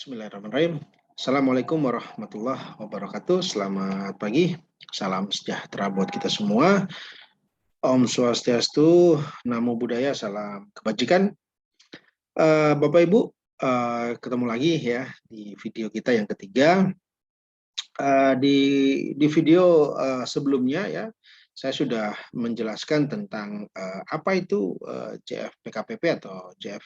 Bismillahirrahmanirrahim. Assalamualaikum warahmatullahi wabarakatuh. Selamat pagi. Salam sejahtera buat kita semua. Om Swastiastu, Namo Buddhaya, salam kebajikan. Bapak Ibu, ketemu lagi ya di video kita yang ketiga. Di video sebelumnya ya, saya sudah menjelaskan tentang apa itu JFPKPP atau JF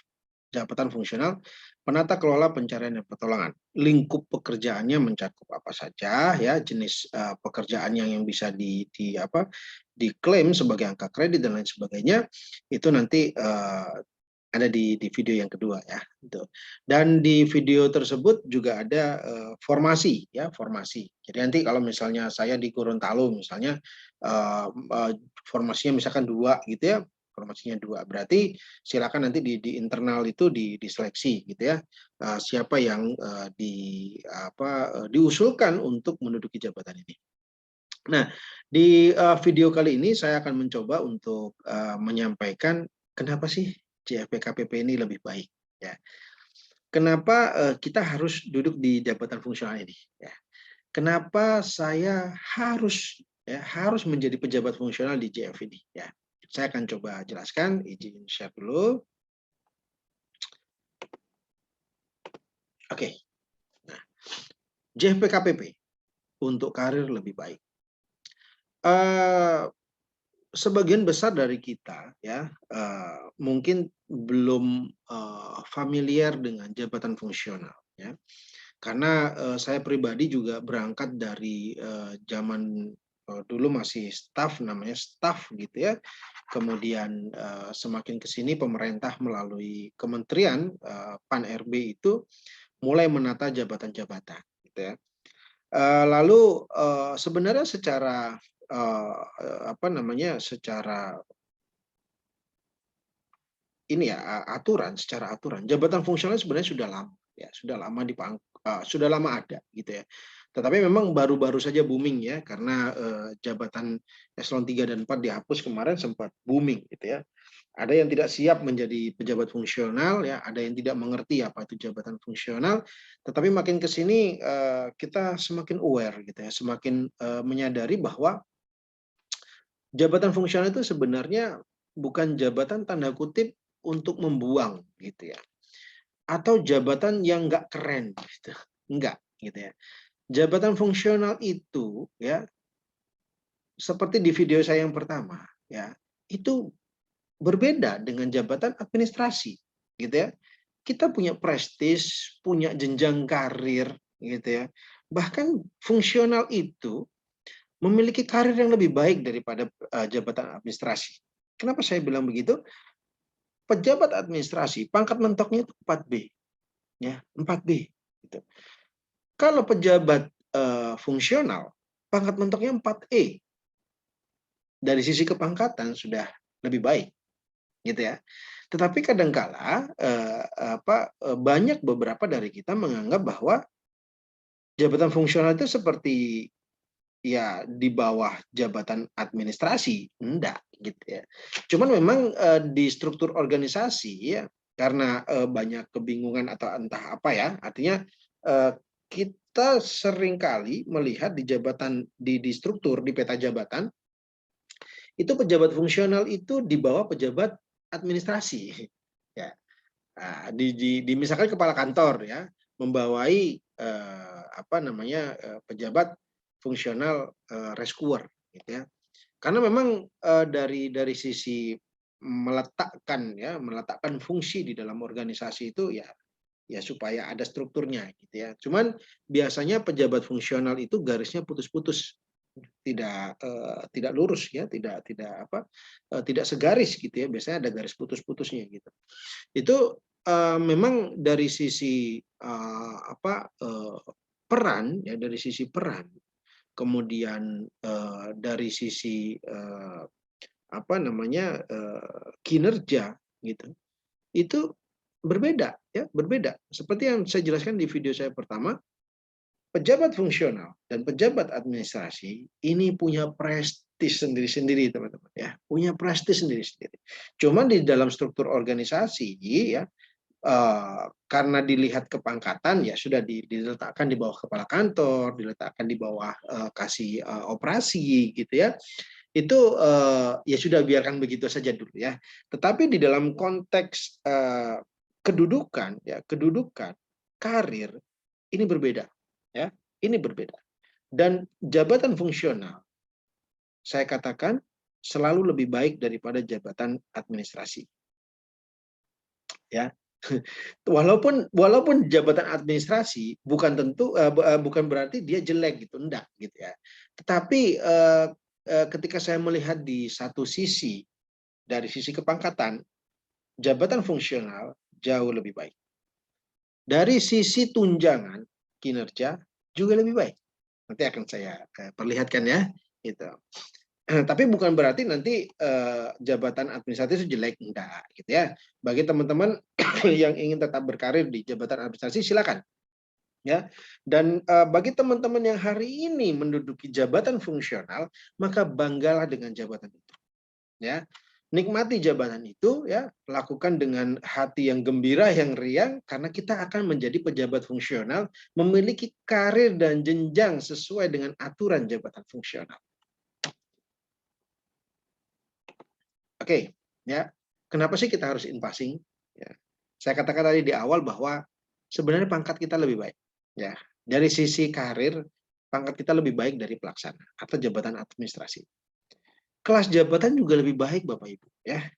Jabatan Fungsional Penata Kelola Pencarian dan Pertolongan. Lingkup pekerjaannya mencakup apa saja ya, jenis pekerjaan yang bisa diklaim sebagai angka kredit dan lain sebagainya. Itu nanti ada di video yang kedua ya. Gitu. Dan di video tersebut juga ada formasi ya, formasi. Jadi nanti kalau misalnya saya di Gorontalo misalnya formasinya misalkan 2 gitu ya, formasinya 2. Berarti silakan nanti di internal itu diseleksi gitu ya. Siapa yang diusulkan untuk menduduki jabatan ini. Nah, di video kali ini saya akan mencoba untuk menyampaikan kenapa sih JFPKPP ini lebih baik ya. Kenapa kita harus duduk di jabatan fungsional ini ya. Kenapa saya harus menjadi pejabat fungsional di JF ini ya. Saya akan coba jelaskan, izin share dulu. Oke. Nah, JFPKPP untuk karir lebih baik. Sebagian besar dari kita ya mungkin belum familiar dengan jabatan fungsional ya. Karena saya pribadi juga berangkat dari zaman dulu masih staf, namanya staf gitu ya. Kemudian semakin ke sini pemerintah melalui Kementerian Pan-RB itu mulai menata jabatan-jabatan gitu ya. Lalu sebenarnya secara secara ini ya secara aturan jabatan fungsional sebenarnya sudah lama ya, sudah lama ada gitu ya. Tetapi memang baru-baru saja booming ya, karena jabatan eselon 3 dan 4 dihapus kemarin, sempat booming gitu ya. Ada yang tidak siap menjadi pejabat fungsional ya, ada yang tidak mengerti apa itu jabatan fungsional. Tetapi makin ke sini kita semakin aware gitu ya, semakin menyadari bahwa jabatan fungsional itu sebenarnya bukan jabatan tanda kutip untuk membuang gitu ya, atau jabatan yang nggak keren gitu, enggak gitu ya. Jabatan fungsional itu ya, seperti di video saya yang pertama ya, itu berbeda dengan jabatan administrasi gitu ya. Kita punya prestis, punya jenjang karir gitu ya. Bahkan fungsional itu memiliki karir yang lebih baik daripada jabatan administrasi. Kenapa saya bilang begitu? Pejabat administrasi pangkat mentoknya itu 4B ya, 4B gitu. Kalau pejabat fungsional pangkat mentoknya 4E. Dari sisi kepangkatan sudah lebih baik gitu ya. Tetapi kadangkala banyak beberapa dari kita menganggap bahwa jabatan fungsional itu seperti ya di bawah jabatan administrasi, enggak gitu ya. Cuman memang di struktur organisasi ya, karena banyak kebingungan atau entah apa ya, artinya kita seringkali melihat di jabatan di struktur di peta jabatan itu pejabat fungsional itu di bawah pejabat administrasi ya. Nah, misalkan kepala kantor ya membawai pejabat fungsional rescuer gitu ya. Karena memang dari sisi meletakkan fungsi di dalam organisasi itu ya supaya ada strukturnya gitu ya. Cuman biasanya pejabat fungsional itu garisnya putus-putus, tidak lurus ya, tidak segaris gitu ya. Biasanya ada garis putus-putusnya gitu. Itu memang dari sisi peran ya, dari sisi peran, kemudian dari sisi kinerja gitu, itu berbeda ya, berbeda. Seperti yang saya jelaskan di video saya pertama, pejabat fungsional dan pejabat administrasi ini punya prestis sendiri-sendiri teman-teman ya, punya prestis sendiri-sendiri. Cuman di dalam struktur organisasi ya, karena dilihat kepangkatan ya sudah diletakkan di bawah kepala kantor, diletakkan di bawah kasih operasi gitu ya. Itu ya sudah biarkan begitu saja dulu ya. Tetapi di dalam konteks kedudukan ya, kedudukan karir ini berbeda ya. Ini berbeda. Dan jabatan fungsional saya katakan selalu lebih baik daripada jabatan administrasi. Ya. Walaupun jabatan administrasi bukan tentu bukan berarti dia jelek gitu, enggak gitu ya. Tetapi ketika saya melihat di satu sisi dari sisi kepangkatan, jabatan fungsional jauh lebih baik. Dari sisi tunjangan kinerja juga lebih baik. Nanti akan saya perlihatkan ya, gitu. Tapi bukan berarti nanti jabatan administratif itu jelek, enggak gitu ya. Bagi teman-teman yang ingin tetap berkarir di jabatan administrasi silakan ya. Dan bagi teman-teman yang hari ini menduduki jabatan fungsional, maka banggalah dengan jabatan itu ya. Nikmati jabatan itu ya, lakukan dengan hati yang gembira, yang riang, karena kita akan menjadi pejabat fungsional, memiliki karir dan jenjang sesuai dengan aturan jabatan fungsional. Oke, ya. Kenapa sih kita harus in passing? Ya. Saya katakan tadi di awal bahwa sebenarnya pangkat kita lebih baik. Ya, dari sisi karir, pangkat kita lebih baik dari pelaksana atau jabatan administrasi. Kelas jabatan juga lebih baik, Bapak Ibu. Ya,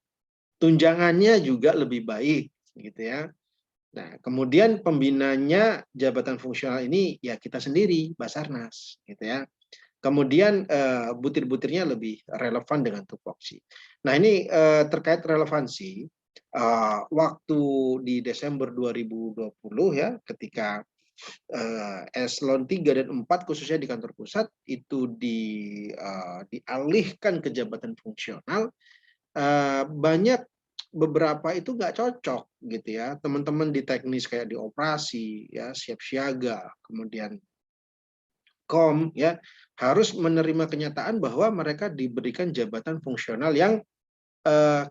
tunjangannya juga lebih baik, gitu ya. Nah, kemudian pembinanya jabatan fungsional ini ya kita sendiri, Basarnas, gitu ya. Kemudian butir-butirnya lebih relevan dengan tupoksi. Nah ini terkait relevansi, waktu di Desember 2020 ya, ketika eselon 3 dan 4 khususnya di kantor pusat itu dialihkan ke jabatan fungsional, banyak beberapa itu nggak cocok gitu ya. Teman-teman di teknis kayak di operasi ya, siap siaga, kemudian ya harus menerima kenyataan bahwa mereka diberikan jabatan fungsional yang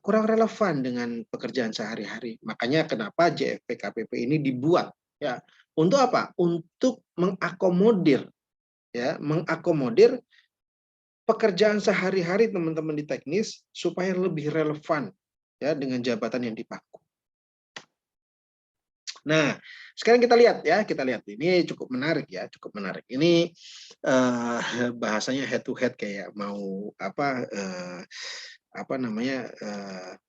kurang relevan dengan pekerjaan sehari-hari. Makanya kenapa JFP KPP ini dibuat ya. Untuk apa? Untuk mengakomodir ya, mengakomodir pekerjaan sehari-hari teman-teman di teknis supaya lebih relevan ya dengan jabatan yang dipaku. Nah, sekarang kita lihat ya, kita lihat ini cukup menarik ya, cukup menarik. Ini bahasanya head to head kayak mau apa namanya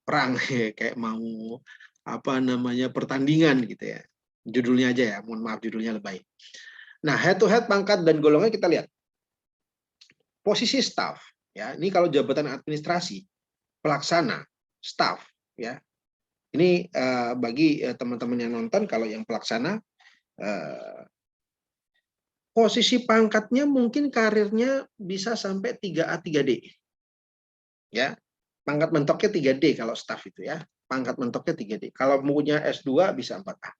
perang kayak mau apa namanya pertandingan gitu ya. Judulnya aja ya, mohon maaf judulnya lebay. Nah, head to head pangkat dan golongan kita lihat. Posisi staff ya, ini kalau jabatan administrasi, pelaksana, staff ya. Ini bagi teman-teman yang nonton, kalau yang pelaksana posisi pangkatnya mungkin karirnya bisa sampai 3A 3D. Ya. Pangkat mentoknya 3D kalau staff itu ya. Pangkat mentoknya 3D. Kalau punya S2 bisa 4A.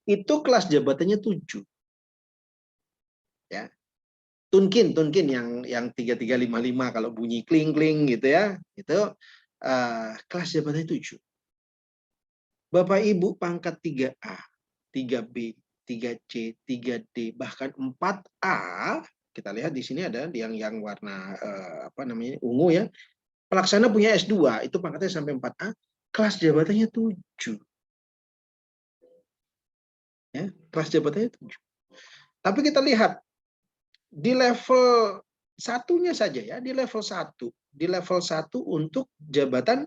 Itu kelas jabatannya 7. Ya. Tunkin yang 3355 kalau bunyi kling-kling gitu ya. Itu kelas jabatannya 7. Bapak Ibu pangkat 3A, 3B, 3C, 3D, bahkan 4A, kita lihat di sini ada yang warna apa namanya ungu ya. Pelaksana punya S2, itu pangkatnya sampai 4A, kelas jabatannya 7. Ya, kelas jabatannya 7. Tapi kita lihat di level satunya saja ya, di level 1. Di level 1 untuk jabatan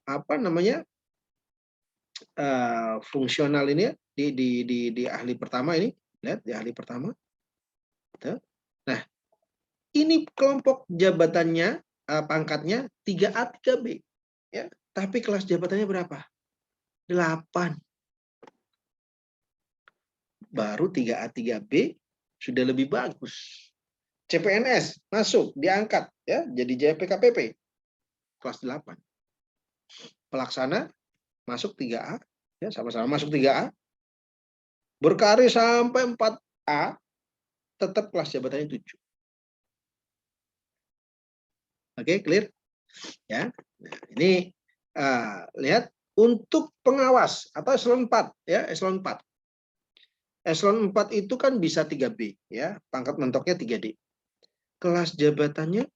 apa namanya fungsional ini ya, di ahli pertama ini, lihat di ahli pertama. Nah, ini kelompok jabatannya, pangkatnya 3A, 3B. Ya, tapi kelas jabatannya berapa? 8. Baru 3A, 3B sudah lebih bagus. CPNS masuk, diangkat ya jadi JPKPP kelas 8. Pelaksana masuk 3A, ya sama-sama masuk 3A. Berkarir sampai 4A, tetap kelas jabatannya 7. Oke, clear? Ya. Nah, ini lihat Untuk pengawas atau eselon 4 ya, eselon 4. Eselon 4 itu kan bisa 3B ya, pangkat mentoknya 3D. Kelas jabatannya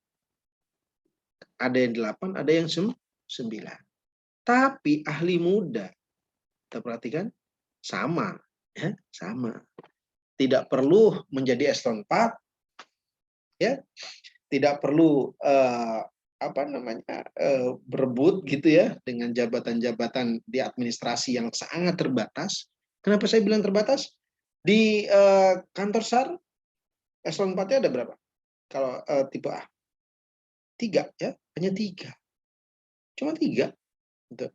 ada yang 8, ada yang 9. Tapi ahli muda, kita perhatikan sama ya, sama. Tidak perlu menjadi eselon 4 ya, tidak perlu berebut gitu ya dengan jabatan-jabatan di administrasi yang sangat terbatas. Kenapa saya bilang terbatas? Di kantor SAR eselon 4-nya ada berapa? Kalau tipe A 3 ya, hanya 3. Cuma 3 gitu.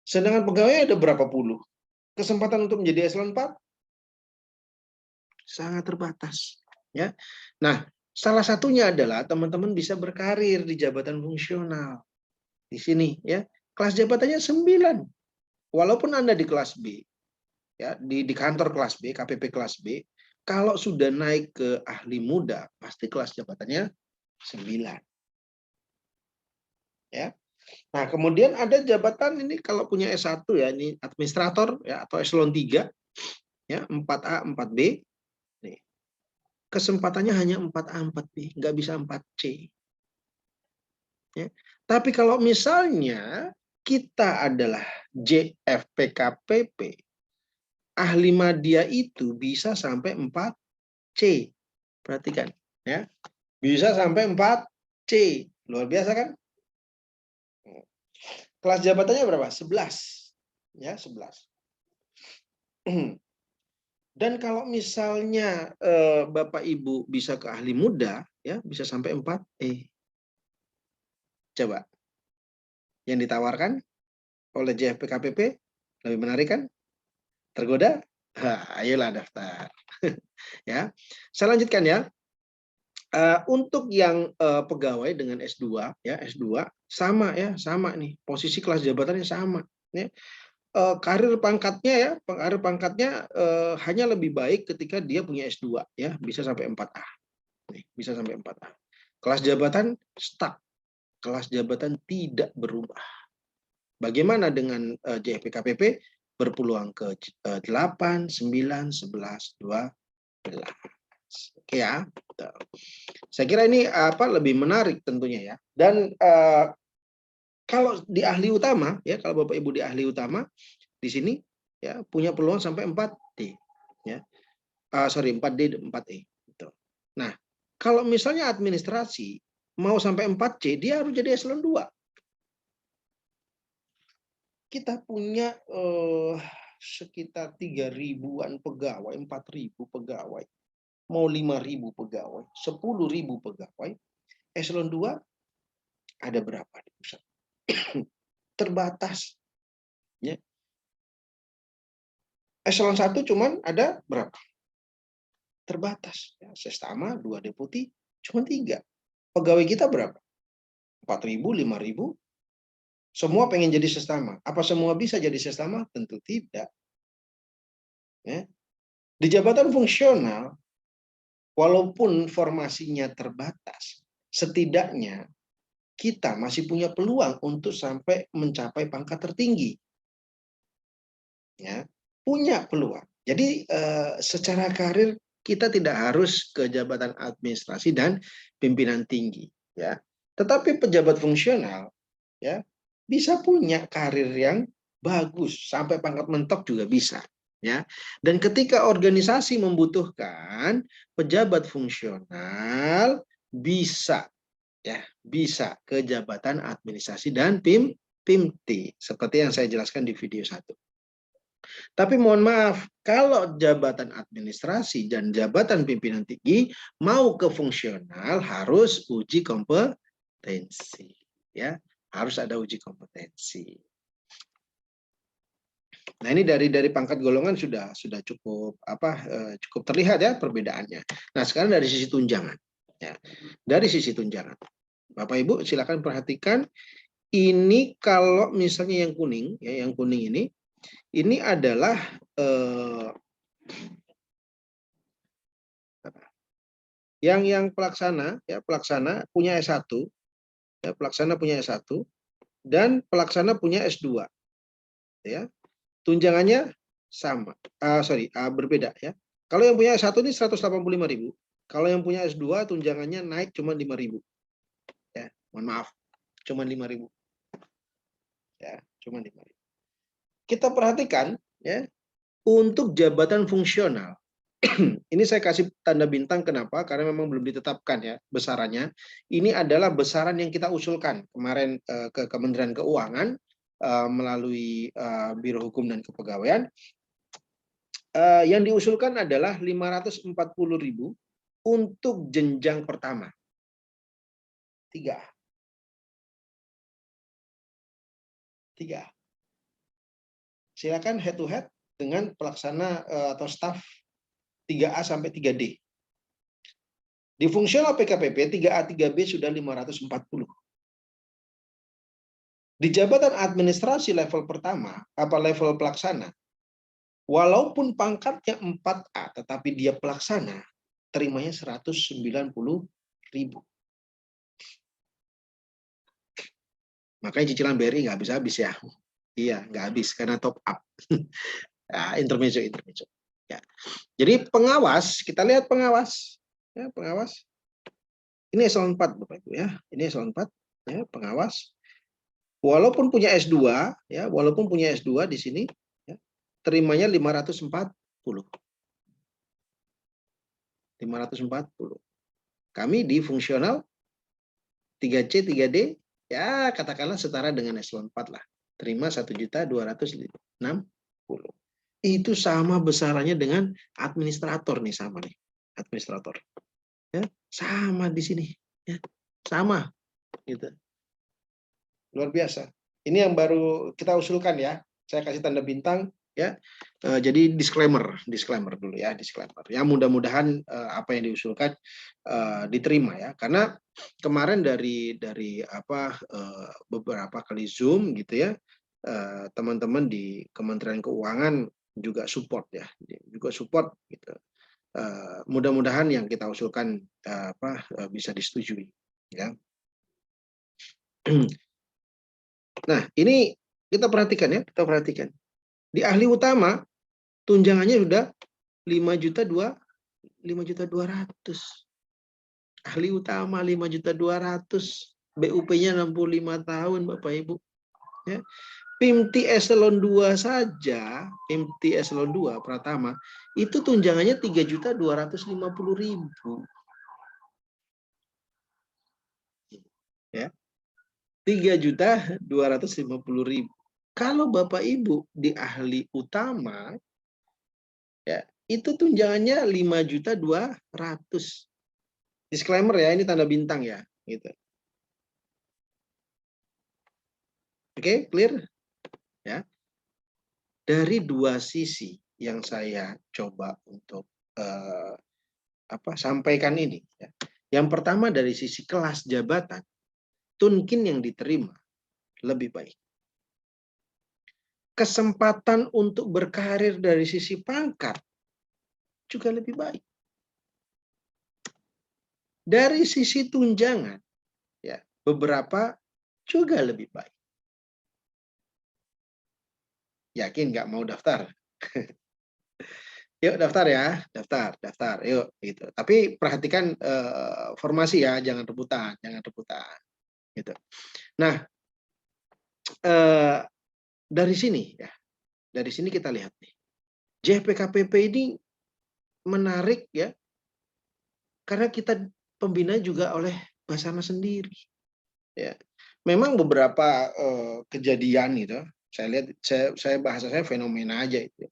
Sedangkan pegawai ada berapa puluh. Kesempatan untuk menjadi eselon 4 sangat terbatas ya. Nah, salah satunya adalah teman-teman bisa berkarir di jabatan fungsional. Di sini ya. Kelas jabatannya 9. Walaupun Anda di kelas B ya, di kantor kelas B, KPP kelas B, kalau sudah naik ke ahli muda, pasti kelas jabatannya 9. Ya. Nah, kemudian ada jabatan ini kalau punya S1 ya, ini administrator ya atau eselon 3 ya, 4A, 4B. Nih. Kesempatannya hanya 4A, 4B, nggak bisa 4C. Ya. Tapi kalau misalnya kita adalah JFPKPP, ahli media itu bisa sampai 4C. Perhatikan ya. Bisa sampai 4C. Luar biasa kan? Kelas jabatannya berapa? 11. Ya, 11. Dan kalau misalnya Bapak Ibu bisa ke ahli muda, ya bisa sampai 4E. Coba, yang ditawarkan oleh JFPKPP lebih menarik kan? Tergoda? Ayolah daftar. Ya, saya lanjutkan ya. Untuk yang pegawai dengan S2, ya S2 sama ya, sama nih posisi kelas jabatannya sama. Ya. Karir pangkatnya hanya lebih baik ketika dia punya S2 ya, bisa sampai 4A. Nih, bisa sampai 4A. Kelas jabatan stuck. Kelas jabatan tidak berubah. Bagaimana dengan JFPKPP? Berpeluang ke 8, 9, 11, 12. Oke ya. Saya kira ini lebih menarik tentunya ya. Dan kalau di ahli utama ya, kalau Bapak Ibu di ahli utama di sini ya punya peluang sampai 4D ya. 4D 4E gitu. Nah, kalau misalnya administrasi mau sampai 4C, dia harus jadi eselon 2. Kita punya sekitar 3.000-an pegawai, 4.000 pegawai, mau 5.000 pegawai, 10.000 pegawai, eselon 2 ada berapa di pusat? Terbatas. Ya. Eselon 1 cuman ada berapa? Terbatas. Ya, sestama, 2 deputi, cuma 3. Pegawai kita berapa? 4.000, 5.000. Semua pengen jadi sestama. Apa semua bisa jadi sestama? Tentu tidak. Ya. Di jabatan fungsional, walaupun formasinya terbatas, setidaknya kita masih punya peluang untuk sampai mencapai pangkat tertinggi. Ya, punya peluang. Jadi secara karir kita tidak harus ke jabatan administrasi dan pimpinan tinggi, ya. Tetapi pejabat fungsional, ya, bisa punya karir yang bagus sampai pangkat mentok juga bisa, ya. Dan ketika organisasi membutuhkan pejabat fungsional bisa, ya, bisa ke jabatan administrasi dan PIMT seperti yang saya jelaskan di video 1. Tapi mohon maaf, kalau jabatan administrasi dan jabatan pimpinan tinggi mau ke fungsional harus uji kompetensi, ya, harus ada uji kompetensi. Nah, ini dari pangkat golongan sudah cukup cukup terlihat ya perbedaannya. Nah, sekarang dari sisi tunjangan, ya, dari sisi tunjangan, Bapak Ibu silakan perhatikan ini kalau misalnya yang kuning, ya, yang kuning ini adalah yang pelaksana, ya, pelaksana punya S1, ya, pelaksana punya S1 dan pelaksana punya S2. ya. Tunjangannya sama, berbeda ya. Kalau yang punya S1 ini 185.000. Kalau yang punya S2 tunjangannya naik cuma 5.000. Ya, mohon maaf, cuma 5.000. Ya, cuma 5.000. Kita perhatikan ya, untuk jabatan fungsional. Ini saya kasih tanda bintang, kenapa? Karena memang belum ditetapkan ya besarannya. Ini adalah besaran yang kita usulkan kemarin ke Kementerian Keuangan melalui Biro Hukum dan Kepegawaian. Yang diusulkan adalah 540.000 untuk jenjang pertama. 3. Silakan head to head dengan pelaksana atau staf 3A sampai 3D. Di fungsional PKPP 3A 3B sudah 540. Di jabatan administrasi level pertama, apa level pelaksana, walaupun pangkatnya 4A tetapi dia pelaksana, terimanya 190.000. Makanya cicilan BRI nggak habis-habis ya. Iya, nggak habis karena top up. Nah, intermezzo. Ya. Jadi pengawas, kita lihat pengawas. Ya, pengawas. Ini eselon 4 Bapak Ibu ya. Ini eselon 4 ya, pengawas. Walaupun punya S2 ya, walaupun punya S2 di sini ya, terimanya 540. Kami di fungsional 3C 3D ya katakanlah setara dengan eselon 4 lah. Terima 1.260.000. Itu sama besarannya dengan administrator nih, sama nih. Administrator. Ya, sama di sini ya. Sama gitu. Luar biasa. Ini yang baru kita usulkan ya. Saya kasih tanda bintang ya. Jadi disclaimer dulu ya, disclaimer. Ya mudah-mudahan apa yang diusulkan diterima ya. Karena kemarin dari beberapa kali Zoom gitu ya, teman-teman di Kementerian Keuangan juga support ya, juga support gitu. Mudah-mudahan yang kita usulkan bisa disetujui ya. Nah, ini kita perhatikan ya, kita perhatikan. Di ahli utama tunjangannya sudah 5.200.000. Ahli utama 5.200.000. BUP-nya 65 tahun Bapak Ibu. Ya. PIMTI eselon 2 saja, PIMTI eselon 2 Pratama, itu tunjangannya 3.250.000. Ya. 3.250.000. Kalau Bapak Ibu di ahli utama ya, itu tunjangannya 5.200.000. Disclaimer ya, ini tanda bintang ya, gitu. Oke, clear? Ya. Dari dua sisi yang saya coba untuk sampaikan ini ya. Yang pertama dari sisi kelas jabatan, tunkin yang diterima lebih baik. Kesempatan untuk berkarir dari sisi pangkat juga lebih baik. Dari sisi tunjangan, ya beberapa juga lebih baik. Yakin nggak mau daftar? Yuk daftar ya, daftar, yuk gitu. Tapi perhatikan formasi ya, jangan rebutan, gitu. Nah, dari sini ya, dari sini kita lihat nih, JPKPP ini menarik ya, karena kita pembina juga oleh Basarnas sendiri. Ya, memang beberapa kejadian gitu, saya lihat, saya bahasa saya fenomena aja itu.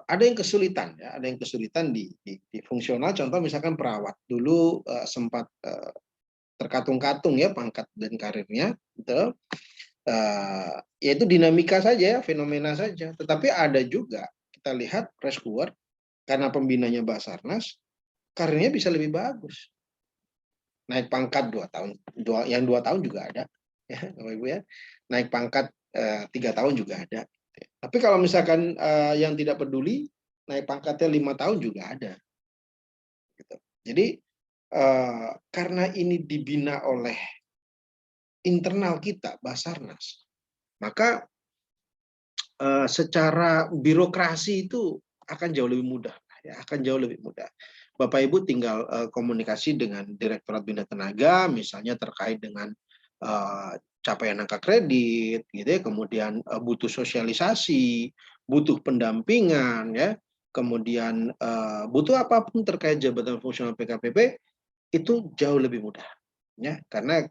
Ada yang kesulitan ya, ada yang kesulitan di fungsional. Contoh misalkan perawat dulu sempat terkatung-katung ya pangkat dan karirnya, gitu. Yaitu dinamika saja, fenomena saja. Tetapi ada juga kita lihat rescuer karena pembinanya Basarnas, karirnya bisa lebih bagus. Naik pangkat 2 tahun, yang 2 tahun juga ada, ya Bapak Ibu ya. Naik pangkat 3 tahun juga ada. Tapi kalau misalkan yang tidak peduli, naik pangkatnya 5 tahun juga ada. Gitu. Jadi karena ini dibina oleh internal kita, Basarnas, maka secara birokrasi itu akan jauh lebih mudah, ya, akan jauh lebih mudah. Bapak Ibu tinggal komunikasi dengan Direktorat Bina Tenaga, misalnya terkait dengan capaian angka kredit, gitu ya, kemudian butuh sosialisasi, butuh pendampingan, ya, kemudian butuh apapun terkait jabatan fungsional PKPP itu jauh lebih mudah, ya, karena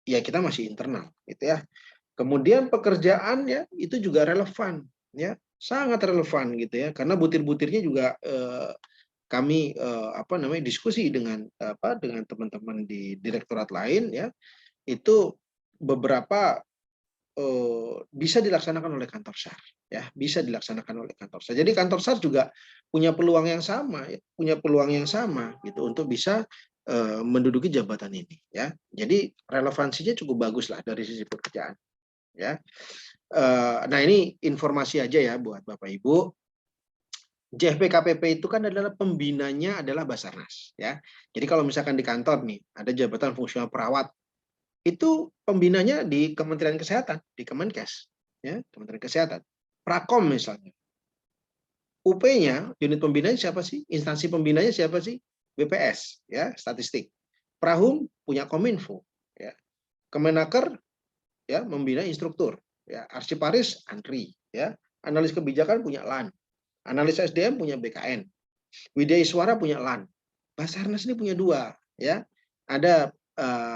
ya kita masih internal, gitu ya. Kemudian pekerjaannya itu juga relevan, ya, sangat relevan gitu ya, karena butir-butirnya juga kami apa namanya diskusi dengan dengan teman-teman di direktorat lain ya, itu beberapa bisa dilaksanakan oleh kantor SAR, ya, bisa dilaksanakan oleh kantor SAR. Jadi kantor SAR juga punya peluang yang sama, ya, punya peluang yang sama gitu untuk bisa menduduki jabatan ini, ya. Jadi relevansinya cukup bagus lah dari sisi pekerjaan, ya. Nah ini informasi aja ya buat Bapak Ibu. JFP-KPP itu kan adalah pembinanya adalah Basarnas, ya. Jadi kalau misalkan di kantor nih ada jabatan fungsional perawat, itu pembinanya di Kementerian Kesehatan, di Kemenkes, ya, Kementerian Kesehatan. Prakom misalnya, UP-nya, unit pembinanya siapa sih? Instansi pembinanya siapa sih? BPS, ya, statistik. Prahum punya Kominfo, ya. Kemenaker ya membina instruktur, ya. Arsiparis Andri, ya. Analis kebijakan punya LAN, analis SDM punya BKN, Widya Iswara punya LAN, Basarnas ini punya dua, ya. Ada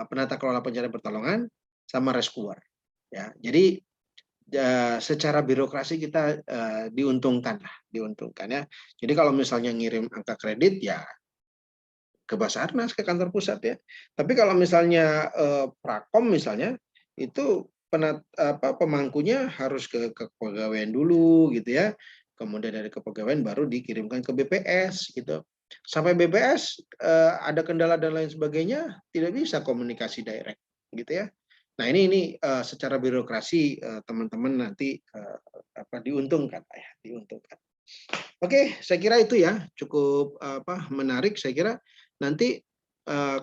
penata kelola pencarian pertolongan sama rescuer, ya. Jadi secara birokrasi kita diuntungkan lah, diuntungkan ya. Jadi kalau misalnya ngirim angka kredit ya ke Basarnas, ke kantor pusat ya. Tapi kalau misalnya Prakom misalnya itu pemangkunya harus ke kepegawaian dulu gitu ya. Kemudian dari kepegawaian baru dikirimkan ke BPS gitu. Sampai BPS ada kendala dan lain sebagainya tidak bisa komunikasi direct gitu ya. Nah ini secara birokrasi teman-teman nanti diuntungkan ya, diuntungkan. Oke, saya kira itu ya cukup menarik. Saya kira nanti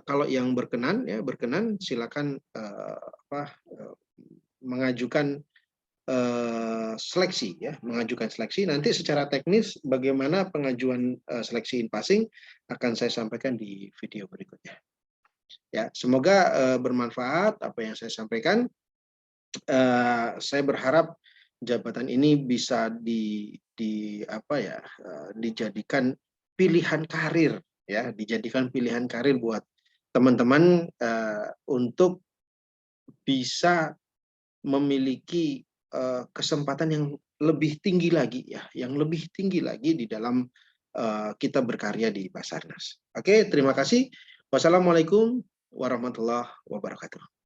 kalau yang berkenan silakan mengajukan seleksi ya, mengajukan seleksi. Nanti secara teknis bagaimana pengajuan seleksi in passing akan saya sampaikan di video berikutnya. Ya, semoga bermanfaat apa yang saya sampaikan. Saya berharap jabatan ini bisa dijadikan pilihan karir ya, dijadikan pilihan karir buat teman-teman untuk bisa memiliki kesempatan yang lebih tinggi lagi ya, yang lebih tinggi lagi di dalam kita berkarya di Basarnas. Oke, terima kasih. Wassalamualaikum warahmatullahi wabarakatuh.